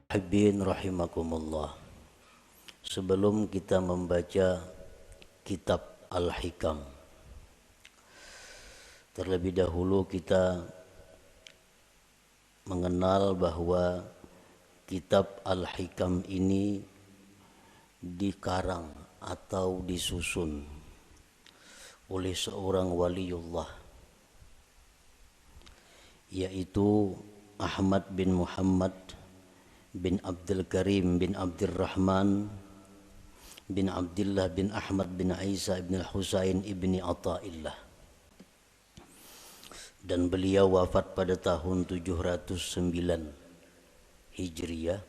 Muhibbin rahimakumullah. Sebelum kita membaca kitab Al-Hikam, terlebih dahulu kita mengenal bahwa kitab Al-Hikam ini dikarang atau disusun oleh seorang waliullah, yaitu Ahmad bin Muhammad bin Abdul Karim bin Abdurrahman bin Abdullah bin Ahmad bin Isa bin Husain ibni Athaillah, dan beliau wafat pada tahun 709 Hijriah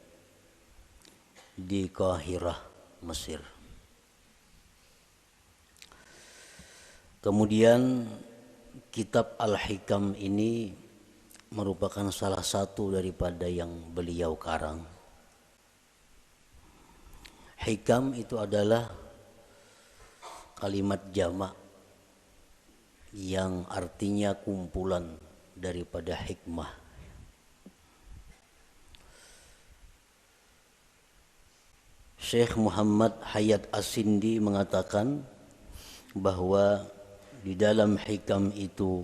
di Kahirah, Mesir. Kemudian kitab Al-Hikam ini merupakan salah satu daripada yang beliau karang. Hikam itu adalah kalimat jamak yang artinya kumpulan daripada hikmah. Syekh Muhammad Hayat As-Sindi mengatakan bahwa di dalam hikam itu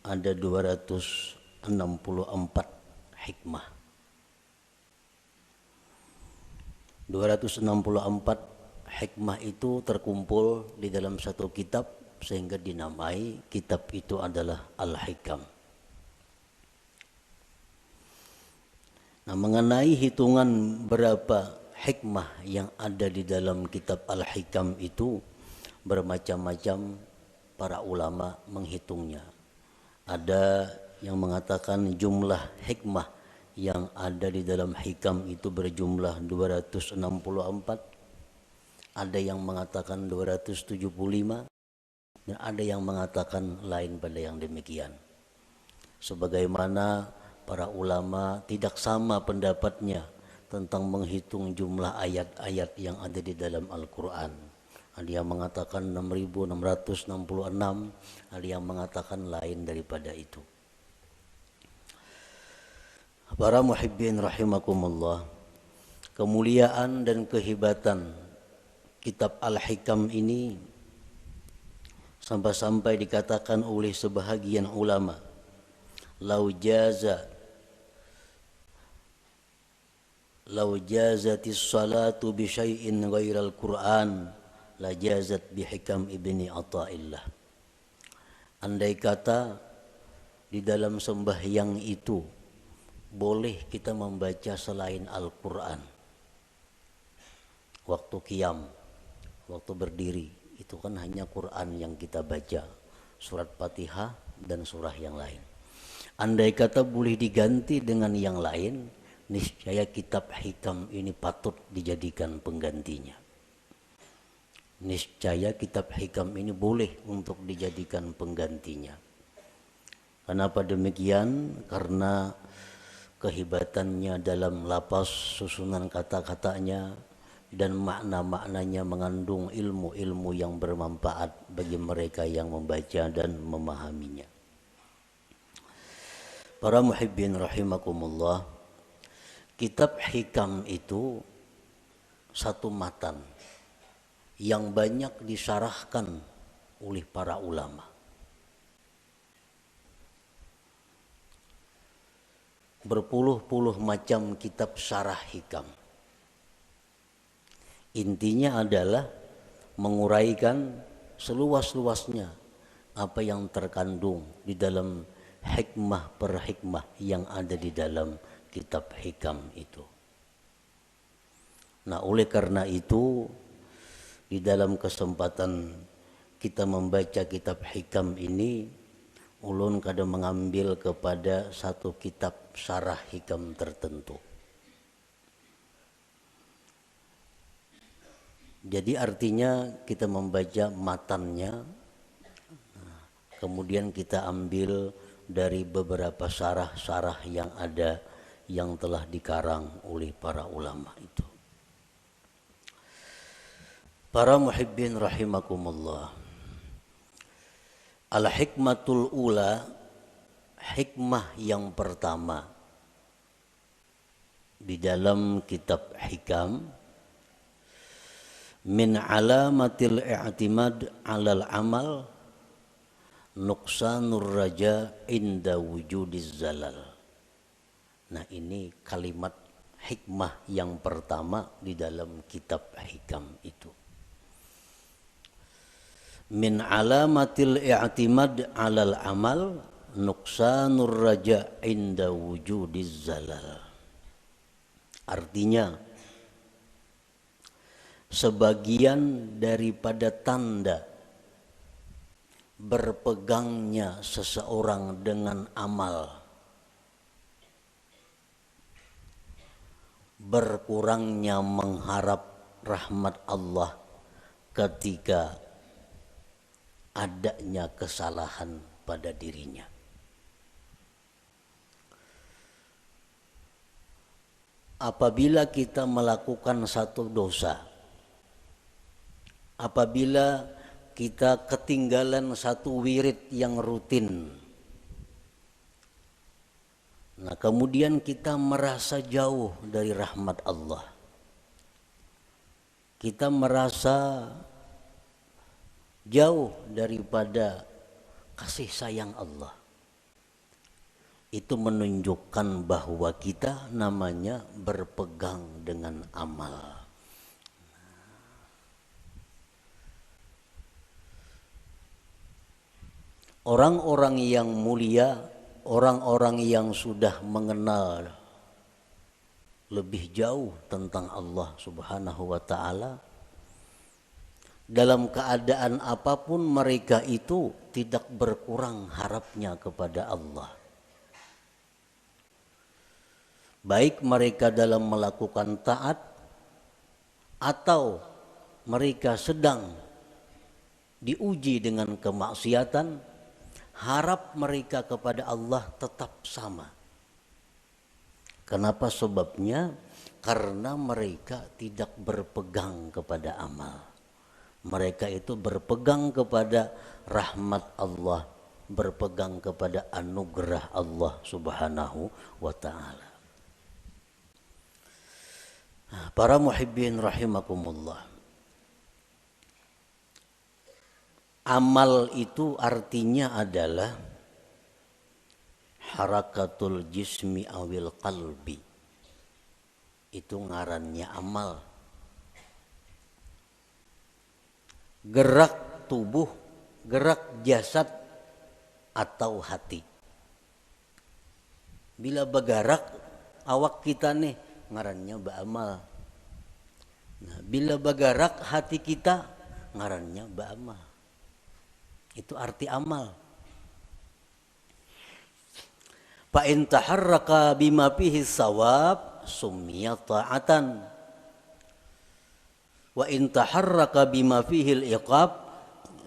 ada 264 hikmah. 264 hikmah itu terkumpul di dalam satu kitab sehingga dinamai kitab itu adalah Al-Hikam. Nah, mengenai hitungan berapa hikmah yang ada di dalam kitab Al-Hikam itu bermacam-macam para ulama menghitungnya. Ada yang mengatakan jumlah hikmah yang ada di dalam hikam itu berjumlah 264. Ada yang mengatakan 275 dan ada yang mengatakan lain pada yang demikian. Sebagaimana para ulama tidak sama pendapatnya tentang menghitung jumlah ayat-ayat yang ada di dalam Al-Quran. Ada yang mengatakan 6.666, ada yang mengatakan lain daripada itu. Para muhibbin rahimakumullah, kemuliaan dan kehebatan kitab Al-Hikam ini sampai-sampai dikatakan oleh sebahagian ulama, lau jazatis salatu bi syai'in ghairal Qur'an la jazat bi Hikam ibni Athaillah. Andai kata di dalam sembahyang itu boleh kita membaca selain Al-Quran, waktu qiyam, waktu berdiri, itu kan hanya Quran yang kita baca, surat Fatihah dan surah yang lain. Andai kata boleh diganti dengan yang lain, niscaya kitab Hikam ini patut dijadikan penggantinya. Niscaya kitab Hikam ini boleh untuk dijadikan penggantinya. Kenapa demikian? Karena kehebatannya dalam lapas susunan kata-katanya dan makna-maknanya mengandung ilmu-ilmu yang bermanfaat bagi mereka yang membaca dan memahaminya. Para muhibbin rahimakumullah, kitab Hikam itu satu matan yang banyak disyarahkan oleh para ulama. Berpuluh-puluh macam kitab syarah Hikam. Intinya adalah menguraikan seluas-luasnya apa yang terkandung di dalam hikmah per hikmah yang ada di dalam kitab Hikam itu. Nah, oleh karena itu di dalam kesempatan kita membaca kitab Hikam ini, ulun kadang mengambil kepada satu kitab syarah Hikam tertentu. Jadi artinya kita membaca matannya, kemudian kita ambil dari beberapa syarah-syarah yang ada yang telah dikarang oleh para ulama itu. Para muhibbin rahimakumullah, al-hikmatul ula, hikmah yang pertama di dalam kitab Hikam, min alamatil i'timad 'alal amal nuqsanur raja inda wujudiz zalal. Nah, ini kalimat hikmah yang pertama di dalam kitab Hikam itu. Min alamatil i'timad 'alal amal nuqsanur raja inda wujudiz zalal. Artinya, sebagian daripada tanda berpegangnya seseorang dengan amal, berkurangnya mengharap rahmat Allah ketika adanya kesalahan pada dirinya. Apabila kita melakukan satu dosa, apabila kita ketinggalan satu wirid yang rutin, nah kemudian kita merasa jauh dari rahmat Allah, kita merasa jauh daripada kasih sayang Allah, itu menunjukkan bahwa kita namanya berpegang dengan amal. Orang-orang yang mulia, orang-orang yang sudah mengenal lebih jauh tentang Allah Subhanahu wa ta'ala, dalam keadaan apapun mereka itu tidak berkurang harapnya kepada Allah. Baik mereka dalam melakukan taat atau mereka sedang diuji dengan kemaksiatan, harap mereka kepada Allah tetap sama. Kenapa sebabnya? Karena mereka tidak berpegang kepada amal. Mereka itu berpegang kepada rahmat Allah, berpegang kepada anugerah Allah Subhanahu wa ta'ala. Para muhibbin rahimakumullah, amal itu artinya adalah harakatul jismi awil qalbi. Itu ngarannya amal. Gerak tubuh, gerak jasad atau hati. Bila bergerak awak kita nih, ngarannya ba'amal. Nah, bila bergerak hati kita, ngarannya ba'amal. Itu arti amal. Fa in taharraka bima fihi sawab summiya ta'atan. Wa in taharraka bima fihi al-iqab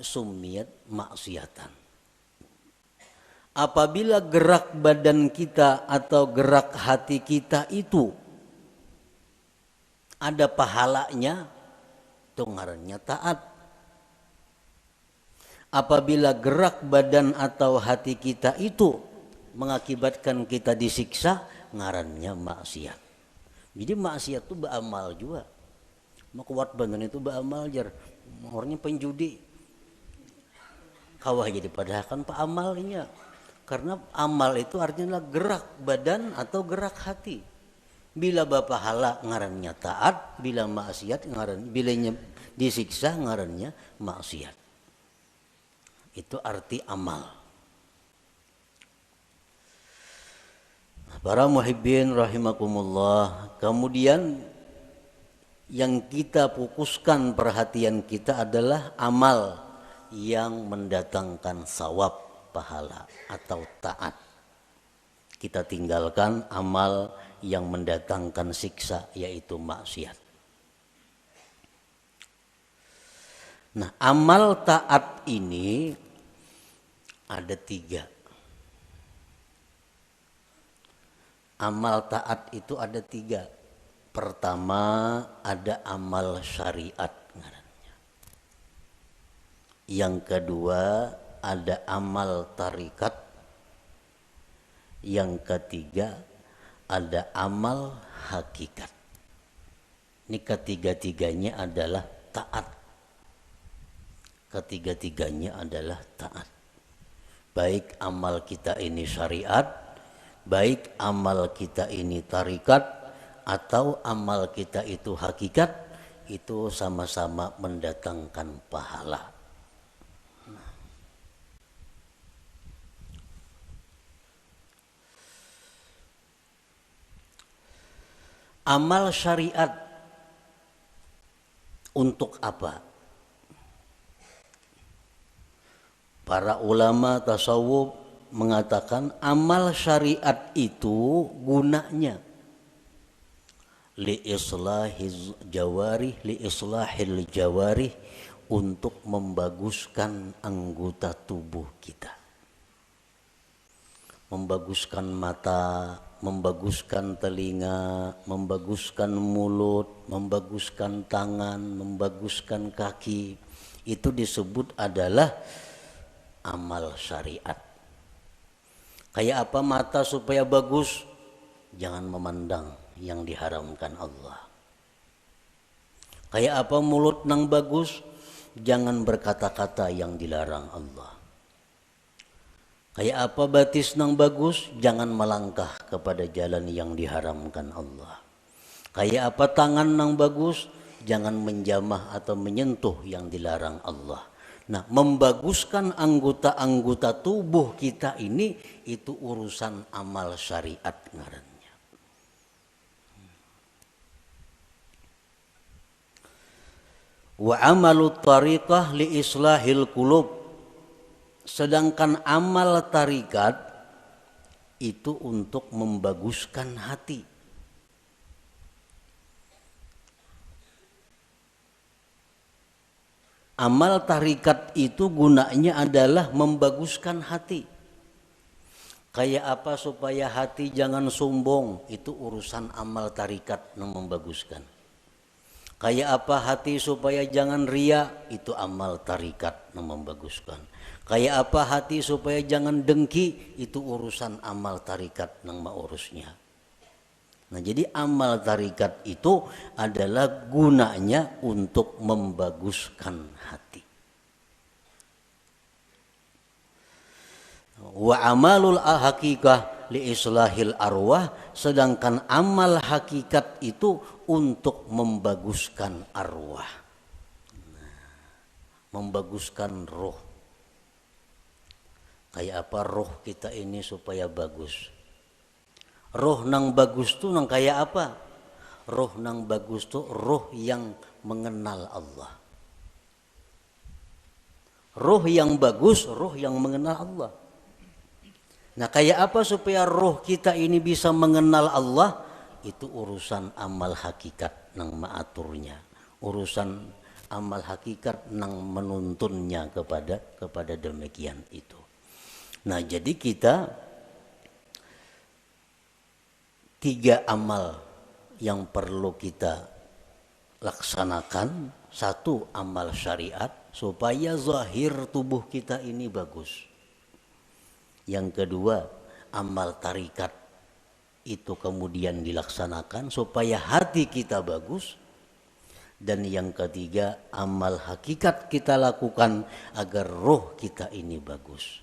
summiyat maksiatan. Apabila gerak badan kita atau gerak hati kita itu ada pahalanya, itu ngarannya taat. Apabila gerak badan atau hati kita itu mengakibatkan kita disiksa, ngarannya maksiat. Jadi maksiat itu beramal juga. Mau kuat badan itu beramal jar. Orangnya penjudi. Kawah jadi padahal kan pak amalnya. Karena amal itu artinya gerak badan atau gerak hati. Bila bapahala ngarannya taat, bila maksiat ngaran, bilanya disiksa ngarannya maksiat. Itu arti amal. Para muhibbin rahimakumullah, kemudian yang kita fokuskan perhatian kita adalah amal yang mendatangkan sawab, pahala atau taat. Kita tinggalkan amal yang mendatangkan siksa, yaitu maksiat. Nah, amal taat ini ada 3. Amal taat itu ada 3. Pertama ada amal syariat ngarannya. Yang kedua ada amal tarikat. Yang ketiga ada amal hakikat. Ini ketiga-tiganya adalah taat. Ketiga-tiganya adalah taat. Baik amal kita ini syariat, baik amal kita ini tarikat, atau amal kita itu hakikat, itu sama-sama mendatangkan pahala. Amal syariat untuk apa? Para ulama tasawuf mengatakan amal syariat itu gunanya li islahil jawarih, untuk membaguskan anggota tubuh kita. Membaguskan mata, membaguskan telinga, membaguskan mulut, membaguskan tangan, membaguskan kaki. Itu disebut adalah amal syariat. Kayak apa mata supaya bagus? Jangan memandang yang diharamkan Allah. Kayak apa mulut nang bagus? Jangan berkata-kata yang dilarang Allah. Kayak apa batis nang bagus? Jangan melangkah kepada jalan yang diharamkan Allah. Kayak apa tangan nang bagus? Jangan menjamah atau menyentuh yang dilarang Allah. Nah, membaguskan anggota-anggota tubuh kita ini itu urusan amal syariat ngarannya. Wa amalut tariqah li islahil qulub. Sedangkan amal tarikat itu untuk membaguskan hati. Amal tarikat itu gunanya adalah membaguskan hati. Kayak apa supaya hati jangan sombong, itu urusan amal tarikat yang membaguskan. Kayak apa hati supaya jangan ria, itu amal tarikat yang membaguskan. Kayak apa hati supaya jangan dengki, itu urusan amal tarikat yang mengurusnya. Nah, jadi amal tarikat itu adalah gunanya untuk membaguskan hati. Wa amalul hakikah li islahil arwah, sedangkan amal hakikat itu untuk membaguskan arwah. Membaguskan roh. Kayak apa roh kita ini supaya bagus? Roh nang bagus tuh nang kayak apa? Roh nang bagus tuh roh yang mengenal Allah. Roh yang bagus, roh yang mengenal Allah. Nah, kayak apa supaya roh kita ini bisa mengenal Allah? Itu urusan amal hakikat nang maaturnya. Urusan amal hakikat nang menuntunnya kepada demikian itu. Nah, jadi kita 3 amal yang perlu kita laksanakan. 1, amal syariat supaya zahir tubuh kita ini bagus. Yang kedua, amal tarikat itu kemudian dilaksanakan supaya hati kita bagus. Dan yang ketiga, amal hakikat kita lakukan agar roh kita ini bagus.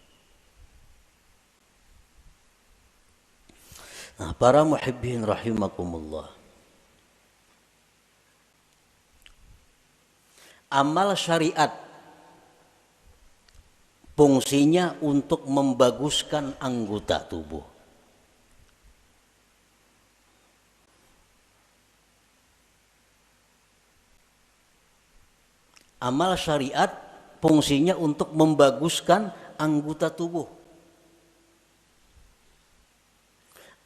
Nah, para muhibbin rahimakumullah. Amal syariat fungsinya untuk membaguskan anggota tubuh. Amal syariat fungsinya untuk membaguskan anggota tubuh.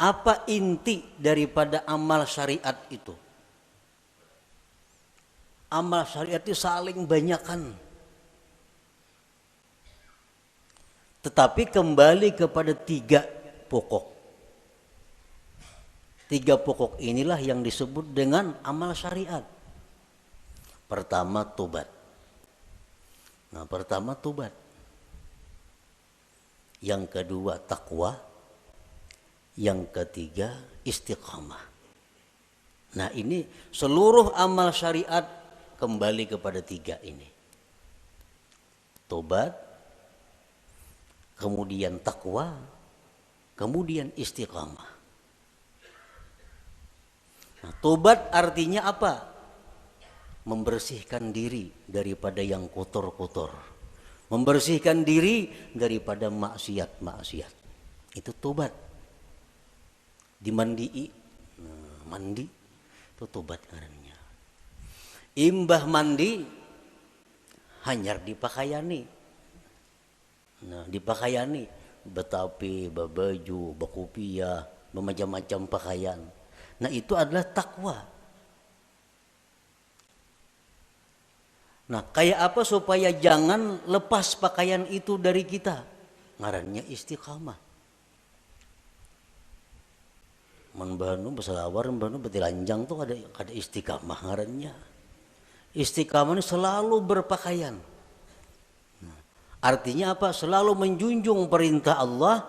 Apa inti daripada amal syariat itu? Amal syariat itu saling banyakan. Tetapi kembali kepada 3 pokok. 3 pokok inilah yang disebut dengan amal syariat. Pertama, tobat. Nah, pertama tobat. Yang kedua, takwa. Yang ketiga istiqamah. Nah ini seluruh amal syariat kembali kepada tiga ini. Tobat, kemudian takwa, kemudian istiqamah. Nah, tobat artinya apa? Membersihkan diri daripada yang kotor-kotor. Membersihkan diri daripada maksiat-maksiat. Itu tobat. Dimandii, mandi, itu tobat ngarannya. Imbah mandi, hanyar dipakaiani. Nah, dipakaiani, betapi, babaju, bakupia, bermacam-macam pakaian. Nah, itu adalah takwa. Nah, kayak apa supaya jangan lepas pakaian itu dari kita? Ngarannya istiqamah. Manbanu besalawar, manbanu betilanjang tuh ada istiqamah ngarannya. Istiqamah ini selalu berpakaian. Nah, artinya apa? Selalu menjunjung perintah Allah,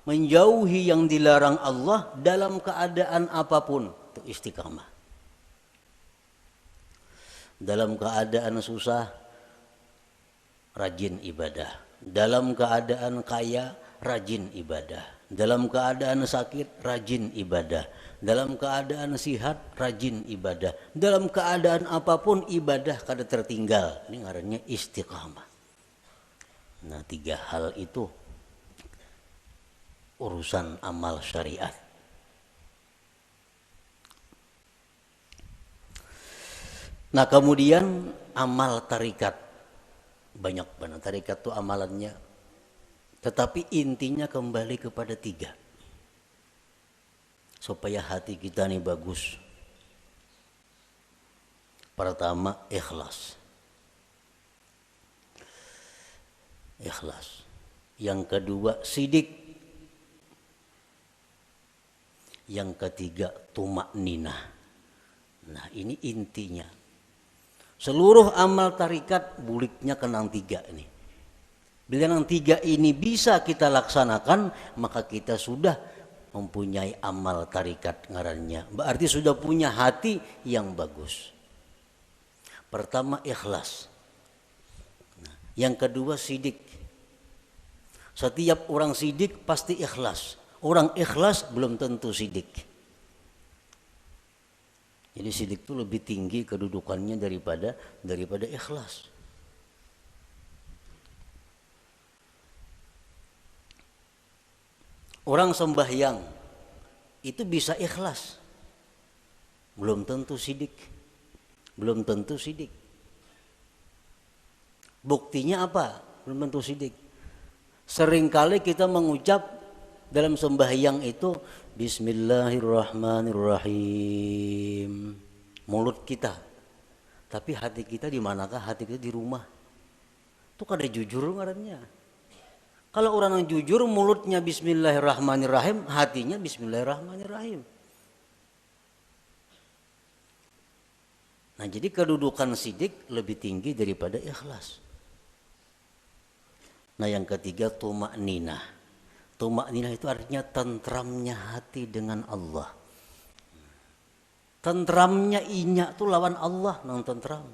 menjauhi yang dilarang Allah dalam keadaan apapun. Itu istiqamah. Dalam keadaan susah, rajin ibadah. Dalam keadaan kaya, rajin ibadah. Dalam keadaan sakit, rajin ibadah. Dalam keadaan sihat, rajin ibadah. Dalam keadaan apapun ibadah kada tertinggal. Ini ngarannya istiqamah. Nah, tiga hal itu urusan amal syariat. Nah, kemudian amal tarikat. Banyak banget tarikat itu amalannya. Tetapi intinya kembali kepada tiga. Supaya hati kita ini bagus. Pertama, ikhlas. Ikhlas. Yang kedua, sidik. Yang ketiga, tumakninah. Nah, ini intinya. Seluruh amal tarikat buliknya kenang tiga ini. Bila yang tiga ini bisa kita laksanakan, maka kita sudah mempunyai amal tarikat ngarannya. Berarti sudah punya hati yang bagus. Pertama, ikhlas. Nah, yang kedua, sidik. Setiap orang sidik pasti ikhlas. Orang ikhlas belum tentu sidik. Jadi sidik itu lebih tinggi kedudukannya daripada ikhlas. Orang sembahyang itu bisa ikhlas, belum tentu sidik, belum tentu sidik. Buktinya apa? Belum tentu sidik. Seringkali kita mengucap dalam sembahyang itu Bismillahirrahmanirrahim, mulut kita, tapi hati kita di manakah? Hati kita di rumah. Itu kada jujur ngarannya. Kalau orang yang jujur mulutnya Bismillahirrahmanirrahim, hatinya Bismillahirrahmanirrahim. Nah, jadi kedudukan sidik lebih tinggi daripada ikhlas. Nah, yang ketiga, tumakninah. Tumakninah itu artinya tentramnya hati dengan Allah. Tentramnya inya itu lawan Allah nang tentram.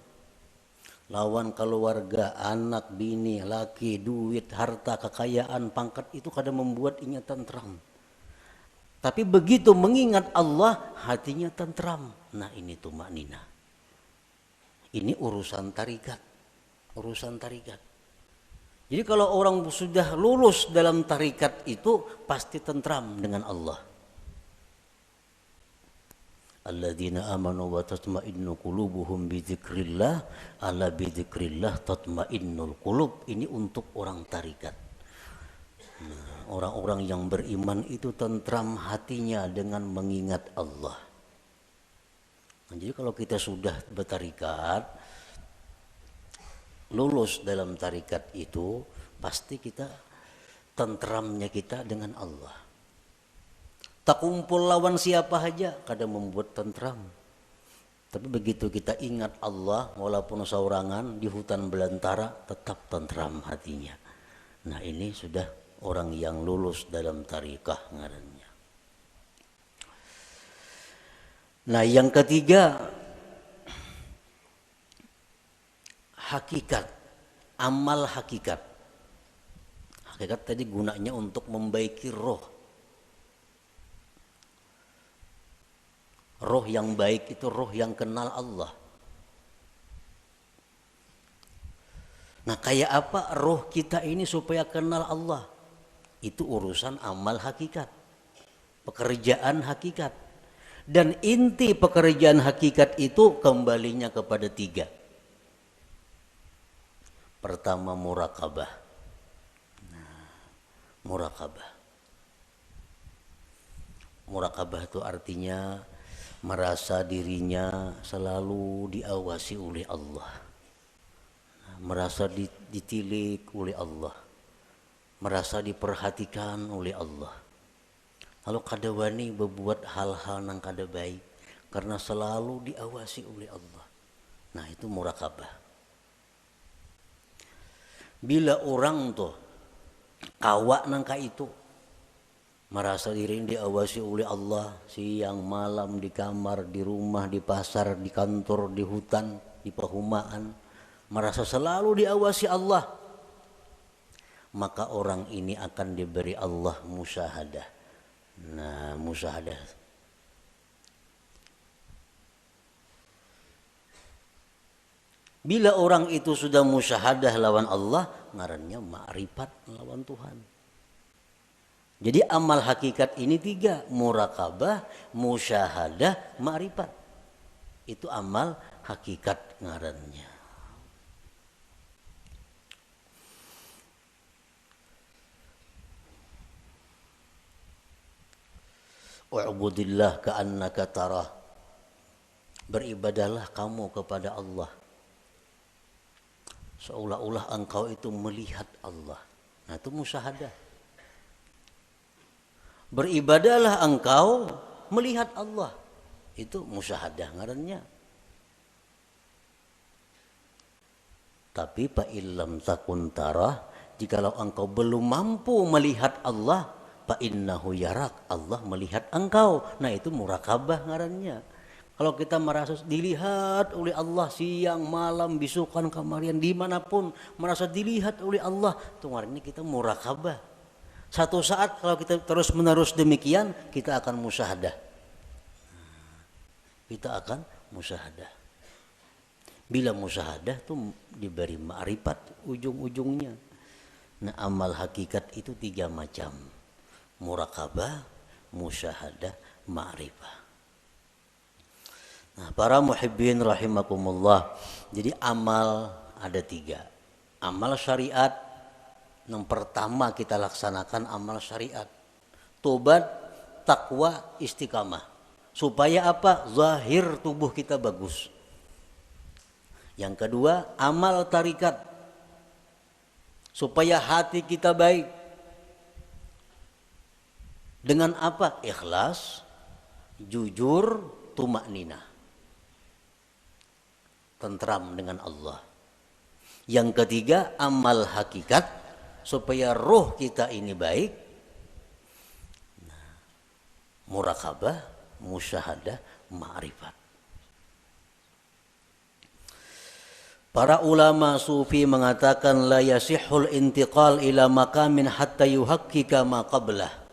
Lawan keluarga, anak, bini, laki, duit, harta, kekayaan, pangkat itu kadang membuat inya tentram. Tapi begitu mengingat Allah, hatinya tentram. Nah, ini tumakninah. Ini urusan tarikat. Urusan tarikat. Jadi kalau orang sudah lulus dalam tarikat itu pasti tentram dengan Allah. Alladzina amanu wa tatma'innu qulubuhum bidzikrillah, ala bidzikrillah tatma'innul qulub. Ini untuk orang tarikat. Nah, orang-orang yang beriman itu tentram hatinya dengan mengingat Allah. Nah, jadi kalau kita sudah bertarikat, lulus dalam tarikat itu, pasti kita tentramnya kita dengan Allah. Tak kumpul lawan siapa saja kadang membuat tentram. Tapi begitu kita ingat Allah, walaupun saurangan di hutan belantara, tetap tentram hatinya. Nah, ini sudah orang yang lulus dalam tarikah ngarannya. Nah, yang ketiga, hakikat, amal hakikat. Hakikat tadi gunanya untuk membaiki roh. Roh yang baik itu roh yang kenal Allah. Nah, kayak apa roh kita ini supaya kenal Allah? Itu urusan amal hakikat, pekerjaan hakikat. Dan inti pekerjaan hakikat itu kembalinya kepada tiga. Pertama, murakabah. Murakabah. Murakabah itu artinya merasa dirinya selalu diawasi oleh Allah. Merasa ditilik oleh Allah. Merasa diperhatikan oleh Allah. Lalu kada wani berbuat hal-hal yang kada baik karena selalu diawasi oleh Allah. Nah, itu murakabah. Bila orang tuh kawak nangka itu merasa diri diawasi oleh Allah siang malam di kamar, di rumah, di pasar, di kantor, di hutan, di perumahan, merasa selalu diawasi Allah, maka orang ini akan diberi Allah musyahadah. Nah, musyahadah. Bila orang itu sudah musyahadah lawan Allah, ngarannya ma'rifat lawan Tuhan. Jadi amal hakikat ini tiga, murakabah, musyahadah, ma'rifat. Itu amal hakikat ngarannya. Wa'budillah ka'annaka tarah. Beribadahlah kamu kepada Allah seolah-olah engkau itu melihat Allah. Nah, itu musyahadah. Beribadahlah engkau melihat Allah. Itu musyahadah ngarannya. Tapi fa illam takun tarah, jikalau engkau belum mampu melihat Allah, fa innahu yarak, Allah melihat engkau. Nah, itu murakabah ngarannya. Kalau kita merasa dilihat oleh Allah siang, malam, bisukan, kamarian, dimanapun merasa dilihat oleh Allah, itu ngarannya kita murakabah. Satu saat kalau kita terus menerus demikian, kita akan musyahadah. Kita akan musyahadah. Bila musyahadah tuh diberi ma'rifat ujung-ujungnya. Nah, amal hakikat itu tiga macam. Murakabah, musyahadah, ma'rifah. Nah, para muhibbin rahimakumullah. Jadi amal ada tiga. Amal syariat, yang pertama kita laksanakan amal syariat. Tobat, takwa, istiqamah. Supaya apa? Zahir tubuh kita bagus. Yang kedua, amal tarikat. Supaya hati kita baik. Dengan apa? Ikhlas, jujur, tumakninah. Tentram dengan Allah. Yang ketiga, amal hakikat, supaya roh kita ini baik. Nah, murakabah, musyahadah, ma'rifat. Para ulama sufi mengatakan la yasihul intiqal ila maqamin hatta yuhaqqika ma qablah.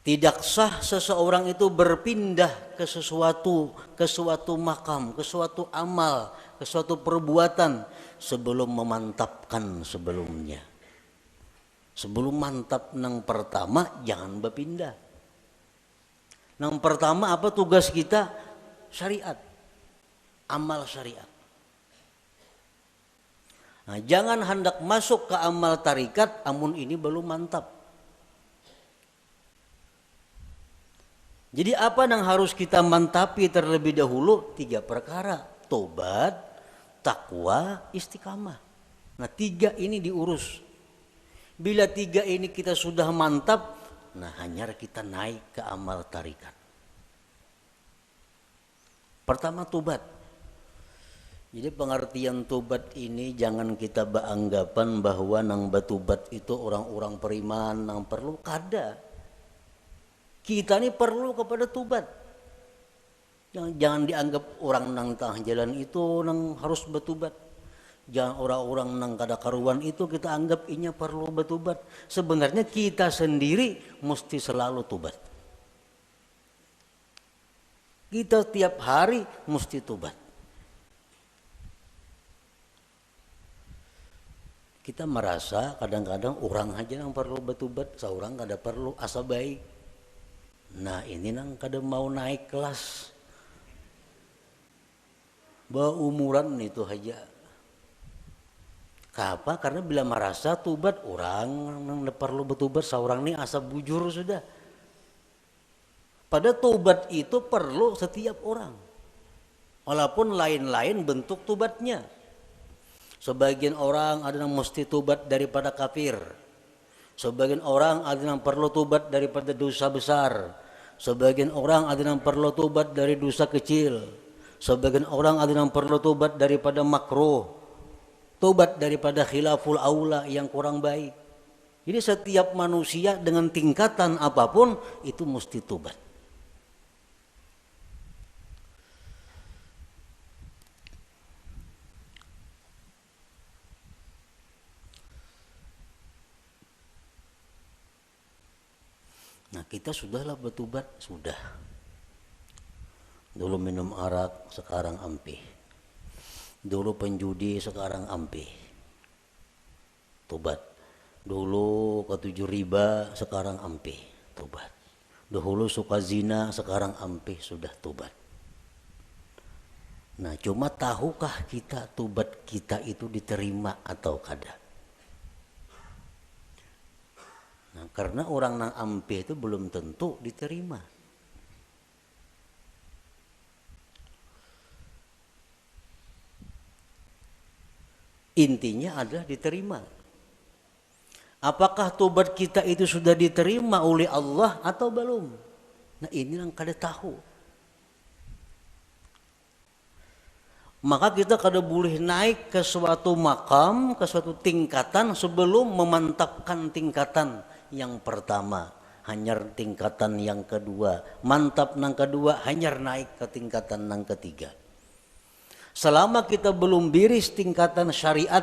Tidak sah seseorang itu berpindah ke suatu makam, ke suatu amal, ke suatu perbuatan sebelum memantapkan sebelumnya. Sebelum mantap nang pertama jangan berpindah. Nang pertama apa tugas kita? Syariat. Amal syariat. Nah, jangan hendak masuk ke amal tarikat amun ini belum mantap. Jadi apa yang harus kita mantapi terlebih dahulu? Tiga perkara. Tobat, takwa, istiqamah. Nah, tiga ini diurus. Bila tiga ini kita sudah mantap, nah hanya kita naik ke amal tarikat. Pertama, tobat. Jadi pengertian tobat ini jangan kita beranggapan bahwa nang batubat itu orang-orang periman nang perlu kada. Kita ini perlu kepada tobat. Jangan dianggap orang nang tengah jalan itu nang harus bertobat. Jangan orang-orang nang kada karuan itu kita anggap inya perlu bertobat. Sebenarnya kita sendiri mesti selalu tobat. Kita tiap hari mesti tobat. Kita merasa kadang-kadang orang aja yang perlu bertobat, seorang kada perlu asa baik. Nah ini nang kada mau naik kelas. Umuran itu aja. Kenapa? Karena bila merasa tobat orang nang perlu bertobat, seorang ini asa bujur sudah. Pada tobat itu perlu setiap orang. Walaupun lain-lain bentuk tobatnya. Sebagian orang ada yang mesti tobat daripada kafir. Sebagian orang ada yang perlu tobat daripada dosa besar. Sebagian orang ada yang perlu tobat dari dosa kecil. Sebagian orang ada yang perlu tobat daripada makruh. Tobat daripada khilaful aula yang kurang baik. Jadi setiap manusia dengan tingkatan apapun itu mesti tobat. Nah kita sudahlah bertobat, sudah. Dulu minum arak, sekarang ampih. Dulu penjudi, sekarang ampih. Tobat. Dulu ketujuh riba, sekarang ampih. Tobat. Dahulu suka zina, sekarang ampih, sudah tobat. Nah cuma tahukah kita tobat kita itu diterima atau kada? Nah, karena orang nang ampih itu belum tentu diterima. Intinya adalah diterima. Apakah tobat kita itu sudah diterima oleh Allah atau belum? Nah ini yang kada tahu. Maka kita kada boleh naik ke suatu makam, ke suatu tingkatan sebelum memantapkan tingkatan yang pertama, hanyar tingkatan yang kedua, mantap nang kedua, hanyar naik ke tingkatan nang ketiga. Selama kita belum biris tingkatan syariat,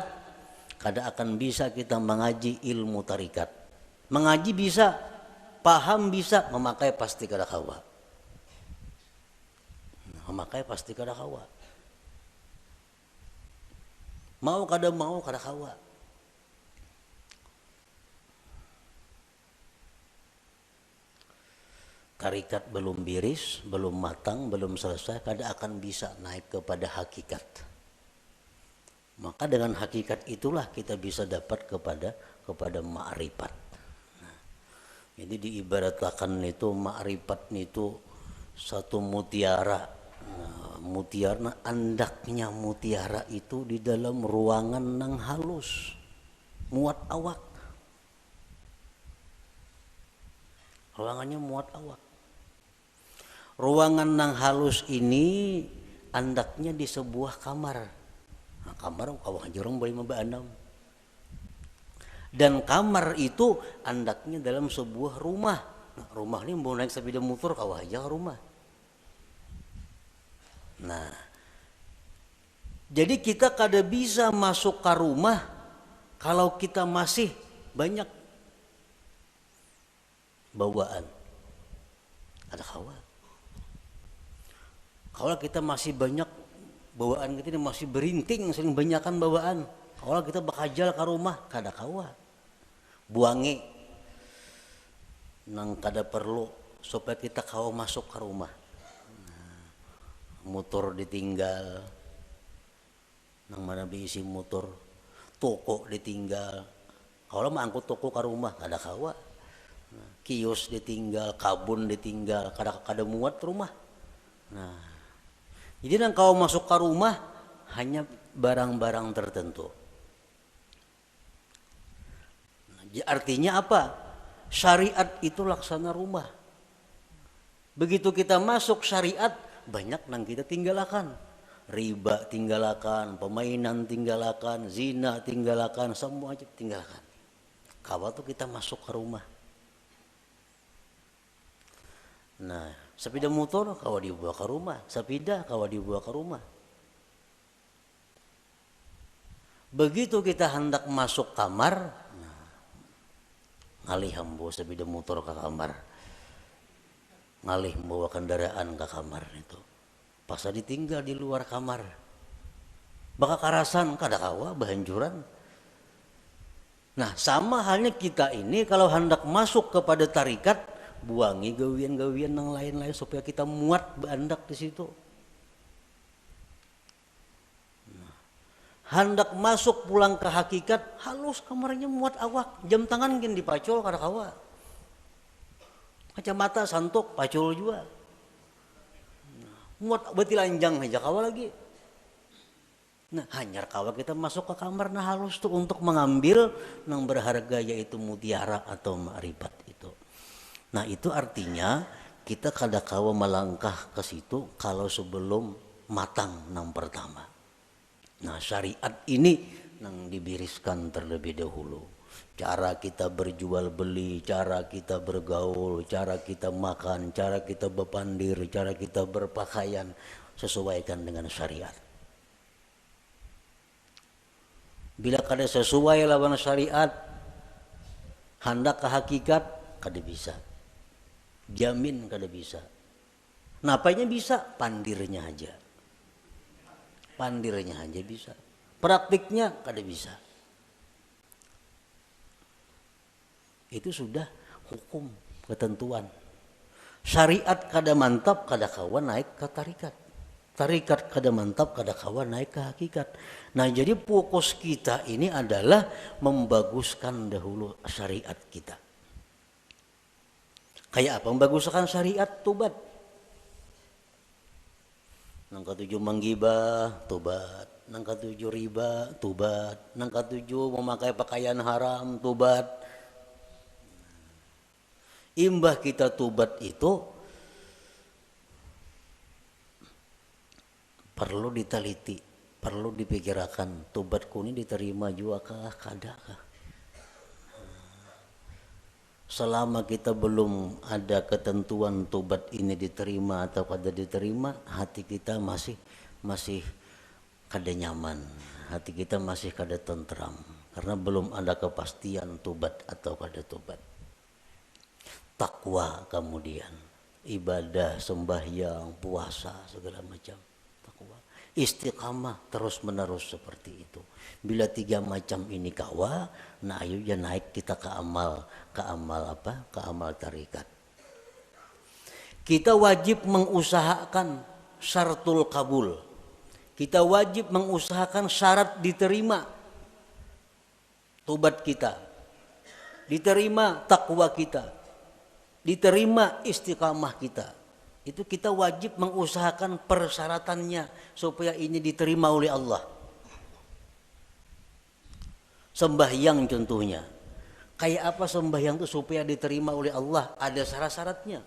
kada akan bisa kita mengaji ilmu tarikat. Mengaji bisa, paham bisa, memakai pasti kada kawa. Memakai pasti kada kawa. Mau kada kawa. Tarikat belum biris, belum matang, belum selesai, kada akan bisa naik kepada hakikat. Maka dengan hakikat itulah kita bisa dapat kepada ma'rifat. Nah, jadi diibaratkan itu ma'rifat itu satu mutiara. Nah, mutiara, andaknya mutiara itu di dalam ruangan nang halus, muat awak. Ruangannya muat awak. Ruangan nang halus ini andaknya di sebuah kamar. Nah, kamar kawah jorong boleh membaandam. Dan kamar itu andaknya dalam sebuah rumah. Nah, rumah ini mau naik sepeda motor kawah aja rumah. Nah, jadi kita kada bisa masuk ke rumah kalau kita masih banyak bawaan. Ada kawan. Kalau kita masih banyak bawaan kita ini masih berinting, sering banyakan bawaan. Kalau kita bakajal ke rumah, kada kawa. Buangi nang kada perlu supaya kita kawa masuk ke rumah. Nah, motor ditinggal, nang mana diisi motor, toko ditinggal. Kalau mau angkut toko ke rumah, kada kawa. Nah, kios ditinggal, kabun ditinggal, kada muat rumah. Nah, jadi nang kau masuk ke rumah hanya barang-barang tertentu. Nah, artinya apa? Syariat itu laksana rumah. Begitu kita masuk syariat, banyak nang kita tinggalkan. Riba tinggalkan, permainan tinggalkan, zina tinggalkan, semua aja tinggalkan. Kalau tuh kita masuk ke rumah. Nah, sepeda motor kawa dibawa ke rumah, sepeda kawa dibawa ke rumah. Begitu kita hendak masuk kamar, nah, ngalih membawa sepeda motor ke kamar, ngalih membawa kendaraan ke kamar itu. Pas ditinggal di luar kamar, bakal karasan kada kawa bahanjuran. Nah, sama halnya kita ini kalau hendak masuk kepada tarikat, buangi gawian-gawian yang lain-lain supaya kita muat berandak di situ. Nah, hendak masuk pulang ke hakikat, halus kamarnya muat awak, jam tangan gin dipacul kada kawa. Kacamata santok pacul juga. Nah, muat beti lanjang aja kawa lagi. Nah, hanyar kawa kita masuk ke kamar nah halus tuh untuk mengambil yang berharga yaitu mutiara atau ma'rifat itu. Nah, itu artinya kita kada kawa melangkah ke situ kalau sebelum matang yang pertama. Nah, syariat ini yang dibiriskan terlebih dahulu. Cara kita berjual beli, cara kita bergaul, cara kita makan, cara kita berpandir, cara kita berpakaian sesuaikan dengan syariat. Bila kada sesuai lawan syariat, hendak ke hakikat kada bisa. Jamin kada bisa. Napanya bisa? Pandirnya aja. Pandirnya aja bisa. Praktiknya kada bisa. Itu sudah hukum, ketentuan. Syariat kada mantap, kada kawan naik ke tarikat. Tarikat kada mantap, kada kawan naik ke hakikat. Nah, jadi fokus kita ini adalah membaguskan dahulu syariat kita. Kayak apa membaguskan syariat? Tobat. Nang ketujuh menggibah, tobat. Nang ketujuh riba, tobat. Nang ketujuh memakai pakaian haram, tobat. Imbah kita tobat itu perlu diteliti, perlu dipikirkan, tobatku ini diterima juga kah, kada kah? Selama kita belum ada ketentuan tobat ini diterima atau kada diterima, hati kita masih kada nyaman, hati kita masih kada tentram karena belum ada kepastian tobat atau kada tobat. Takwa kemudian, ibadah, sembahyang, puasa segala macam. Istiqamah terus menerus seperti itu. Bila 3 macam ini kawa, nah ayo ya naik kita ke amal apa? Ke amal tarikat. Kita wajib mengusahakan syaratul kabul. Kita wajib mengusahakan syarat diterima tobat kita. Diterima takwa kita. Diterima istiqamah kita. Itu kita wajib mengusahakan persyaratannya supaya ini diterima oleh Allah. Sembahyang contohnya. Kayak apa sembahyang itu supaya diterima oleh Allah? Ada syarat-syaratnya.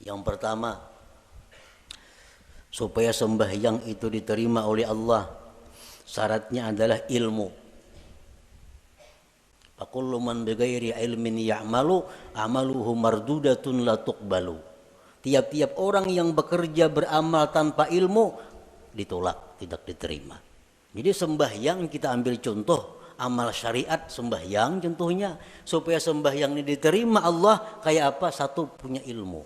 Yang pertama, supaya sembahyang itu diterima oleh Allah, syaratnya adalah ilmu. Kullu man bighairi ilmin ya'malu amaluhu mardudatun la tuqbalu. Tiap-tiap orang yang bekerja beramal tanpa ilmu ditolak, tidak diterima. Jadi sembahyang kita ambil contoh amal syariat sembahyang contohnya, supaya sembahyang ini diterima Allah kayak apa? Satu, punya ilmu.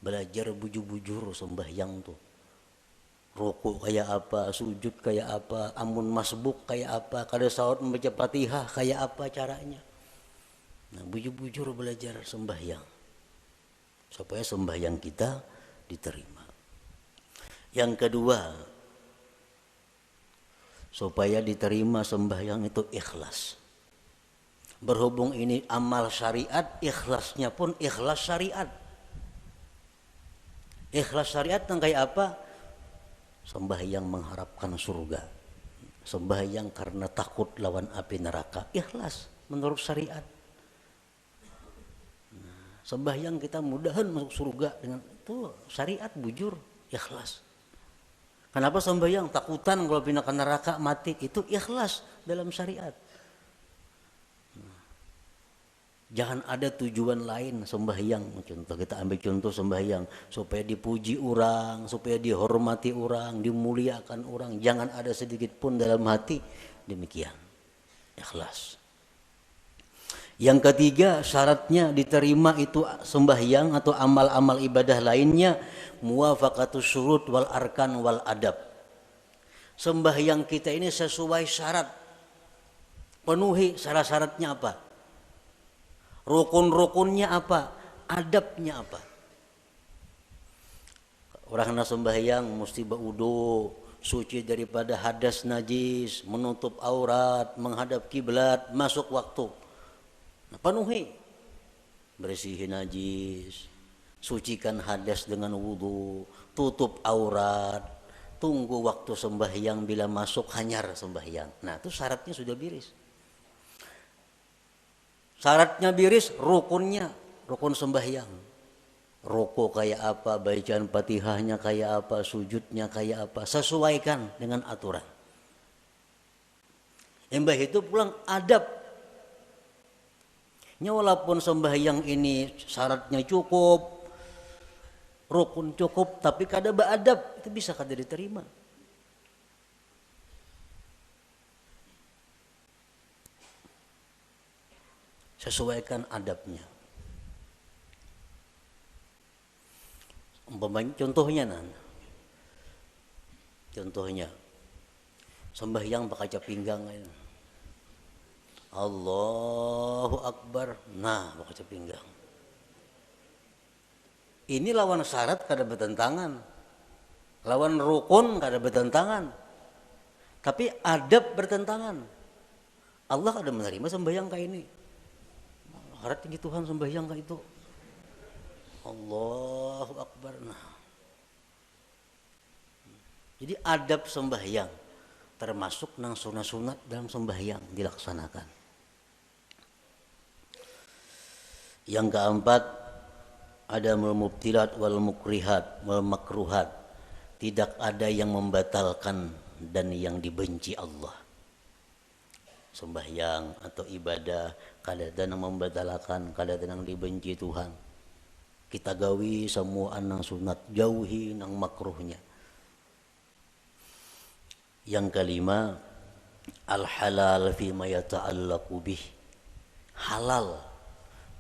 Belajar bujur-bujur sembahyang tuh. Rukuk kayak apa, sujud kayak apa, amun masbuk kayak apa, kada salat membaca Fatihah kayak apa caranya. Nah, bujur-bujur belajar sembahyang supaya sembahyang kita diterima. Yang kedua, supaya diterima sembahyang itu ikhlas. Berhubung ini amal syariat, ikhlasnya pun ikhlas syariat. Ikhlas syariat yang kayak apa? Sembahyang mengharapkan surga, sembahyang karena takut lawan api neraka, ikhlas menurut syariat. Nah, sembahyang kita mudahan masuk surga dengan itu syariat bujur, ikhlas. Kenapa sembahyang? Takutan kalau pindah ke neraka mati, itu ikhlas dalam syariat. Nah, Jangan ada tujuan lain sembahyang. Contoh, kita ambil contoh sembahyang supaya dipuji orang, supaya dihormati orang, dimuliakan orang. Jangan ada sedikit pun dalam hati demikian. Ikhlas. Yang ketiga, syaratnya diterima itu sembahyang atau amal-amal ibadah lainnya, muwafaqatus syurut wal arkan wal adab. Sembahyang kita ini sesuai syarat. Penuhi syarat-syaratnya apa? Rukun-rukunnya apa? Adabnya apa? Orang nak sembahyang mesti berwudu, suci daripada hadas najis, menutup aurat, menghadap kiblat, masuk waktu. Nah, penuhi, bersihin najis, sucikan hadas dengan wudu, tutup aurat, tunggu waktu sembahyang, bila masuk hanyar sembahyang. Nah, itu syaratnya sudah biris. Syaratnya biris, rukunnya, rukun sembahyang. Ruku kayak apa, bacaan Fatihahnya kayak apa, sujudnya kayak apa, sesuaikan dengan aturan. Embah itu pulang adab. Walaupun sembahyang ini syaratnya cukup, rukun cukup, tapi kada beradab, itu bisa kada diterima. Sesuaikan adabnya. Contohnya contohnya sembahyang pakai pinggang. Allahu Akbar. Nah, baca pinggang. Ini lawan syarat kada bertentangan. Lawan rukun kada bertentangan. Tapi adab bertentangan. Allah kada menerima sembahyang kayak ini. Harap tinggi Tuhan sembahyang kayak itu. Allahu Akbar. Nah. Jadi adab sembahyang termasuk nang sunat-sunat dalam sembahyang dilaksanakan. Yang keempat, ada mubtilat wal mukrihat wal makruhat. Tidak ada yang membatalkan dan yang dibenci Allah. Sembahyang atau ibadah kadang-kadang membatalkan, kadang-kadang dibenci Tuhan. Kita gawi semua nang sunat, jauhi nang makruhnya. Yang kelima, al halal fi ma yata'allaqu bih. Halal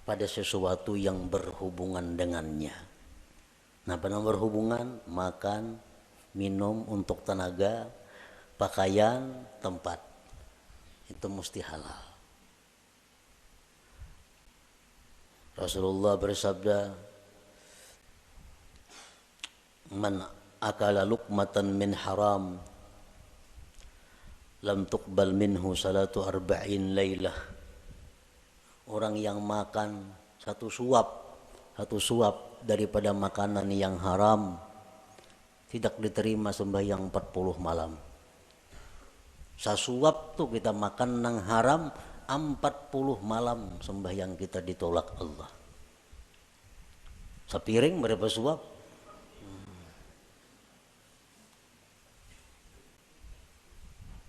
pada sesuatu yang berhubungan dengannya. Nah, pada berhubungan, makan, minum untuk tenaga, pakaian, tempat. Itu mesti halal. Rasulullah bersabda, man akala luqmatan min haram lam tuqbal minhu salatu arba'in laylah. Orang yang makan satu suap daripada makanan yang haram tidak diterima sembahyang 40 malam. Sasuap tuh kita makan nang haram 40 malam sembahyang kita ditolak Allah. Sepiring berapa suap?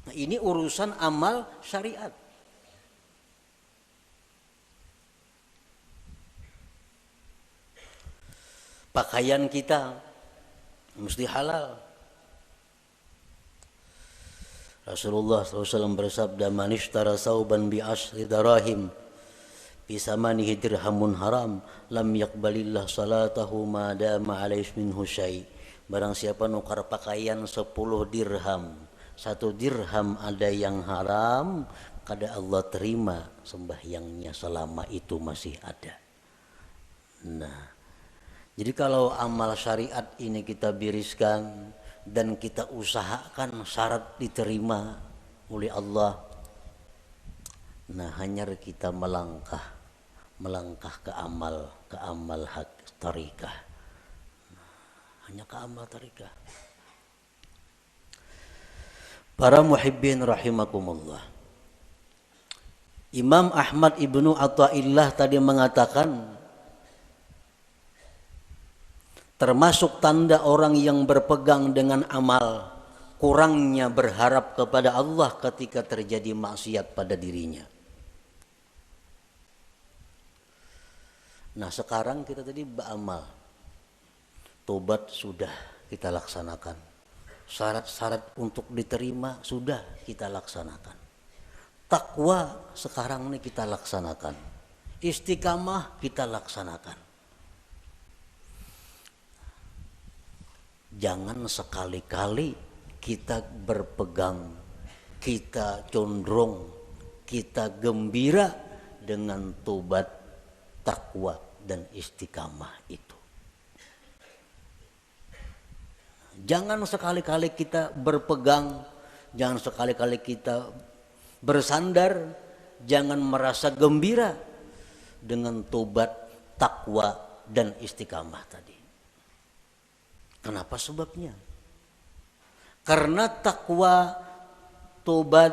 Nah, ini urusan amal syariat. Pakaian kita mesti halal. Rasulullah SAW bersabda, man ishtara sauban bi asri darahim bi samanihi dirhamun haram lam yaqbalillah salatahu ma dama alaihi minhu syai. Barang siapa nukar pakaian 10 dirham, 1 dirham ada yang haram, kada Allah terima sembahyangnya selama itu masih ada. Nah, jadi kalau amal syariat ini kita biriskan dan kita usahakan syarat diterima oleh Allah, nah hanya kita melangkah ke amal hak tarikah. Hanya ke amal tarikah. Para muhibbin rahimakumullah. Imam Ahmad ibnu Athaillah tadi mengatakan, termasuk tanda orang yang berpegang dengan amal, kurangnya berharap kepada Allah ketika terjadi maksiat pada dirinya. Nah sekarang kita tadi beramal, tobat sudah kita laksanakan, syarat-syarat untuk diterima sudah kita laksanakan, takwa sekarang ini kita laksanakan, istiqamah kita laksanakan. Jangan sekali-kali kita berpegang, kita condong, kita gembira dengan tobat, takwa dan istiqamah itu. Jangan sekali-kali kita berpegang, jangan sekali-kali kita bersandar, jangan merasa gembira dengan tobat, takwa dan istiqamah tadi. Kenapa sebabnya? Karena takwa, tobat,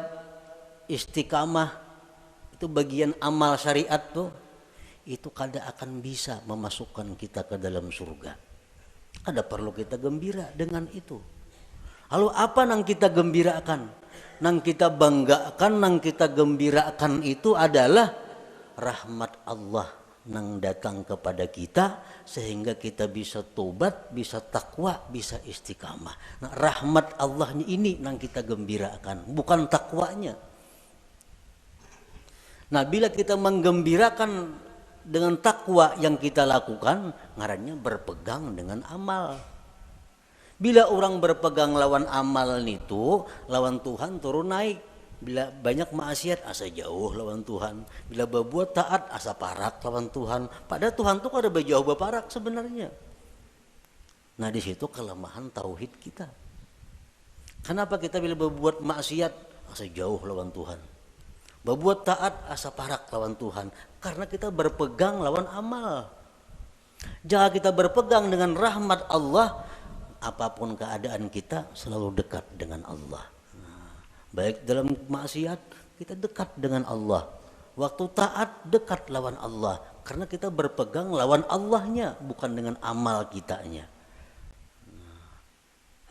istiqamah itu bagian amal syariat tuh, itu kada akan bisa memasukkan kita ke dalam surga. Kada perlu kita gembira dengan itu. Lalu apa nang kita gembirakan, nang kita banggakan, nang kita gembirakan itu adalah rahmat Allah nang datang kepada kita sehingga kita bisa tobat, bisa takwa, bisa istiqamah. Nah, rahmat Allahnya ini nang kita gembirakan, bukan takwanya. Nah, bila kita menggembirakan dengan takwa yang kita lakukan, ngarannya berpegang dengan amal. Bila orang berpegang lawan amal itu, lawan Tuhan turun naik. Bila banyak maksiat asa jauh lawan Tuhan. Bila berbuat taat asa parak lawan Tuhan. Padahal Tuhan tuh ada berjauh berparak sebenarnya. Nah di situ kelemahan tauhid kita. Kenapa kita bila berbuat maksiat asa jauh lawan Tuhan? Berbuat taat asa parak lawan Tuhan. Karena kita berpegang lawan amal. Jika kita berpegang dengan rahmat Allah, apapun keadaan kita selalu dekat dengan Allah. Baik dalam maksiat kita dekat dengan Allah, waktu taat dekat lawan Allah, karena kita berpegang lawan Allahnya, bukan dengan amal kitanya.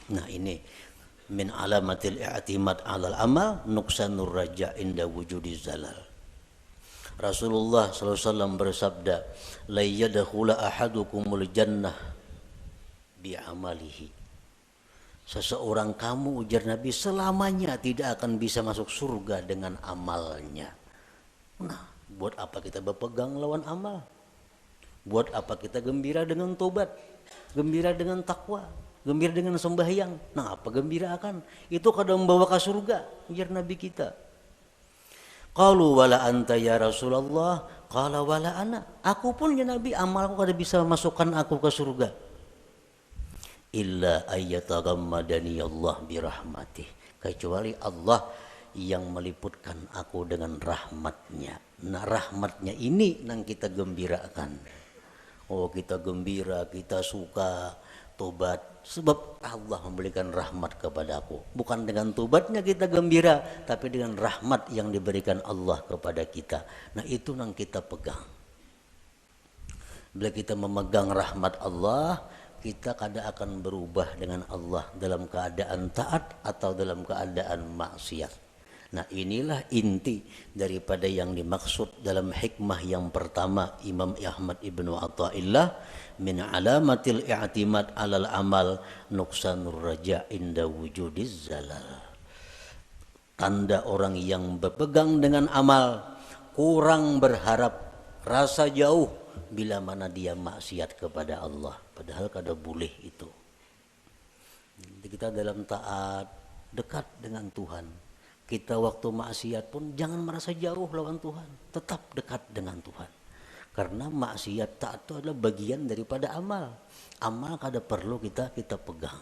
Nah ini min alamatil i'timad 'alal amal nuqsanur raja inda wujudiz zalal. Rasulullah sallallahu alaihi wasallam bersabda, la yadkhula ahadukumul jannah bi amalihi. Seseorang kamu, ujar Nabi, selamanya tidak akan bisa masuk surga dengan amalnya. Nah, buat apa kita berpegang lawan amal? Buat apa kita gembira dengan tobat, gembira dengan takwa, gembira dengan sembahyang? Nah, apa gembira akan? Itu kadang membawa ke surga, ujar Nabi kita. Qalu wala anta ya Rasulullah, qala wala ana. Aku pun ya Nabi, amalku kada bisa masukkan aku ke surga. Illa ayyatagammadani Allah birahmatih, kecuali Allah yang meliputkan aku dengan rahmatnya. Nah rahmatnya ini yang kita gembirakan. Oh kita gembira, kita suka tobat sebab Allah memberikan rahmat kepada aku. Bukan dengan tobatnya kita gembira, tapi dengan rahmat yang diberikan Allah kepada kita. Nah itu yang kita pegang. Bila kita memegang rahmat Allah, kita kada akan berubah dengan Allah dalam keadaan taat atau dalam keadaan maksiat. Nah inilah inti daripada yang dimaksud dalam hikmah yang pertama Imam Ahmad Ibnu Athaillah, min alamatil i'timad 'alal amal nuqsanur raja inda wujudiz zalal. Tanda orang yang berpegang dengan amal, kurang berharap, rasa jauh bila mana dia maksiat kepada Allah, padahal kada boleh itu. Jadi kita dalam taat dekat dengan Tuhan. Kita waktu maksiat pun jangan merasa jauh lawan Tuhan, tetap dekat dengan Tuhan. Karena maksiat taat itu adalah bagian daripada amal. Amal kada perlu kita pegang.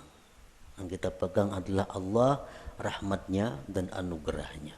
Yang kita pegang adalah Allah, rahmatnya dan anugerahnya.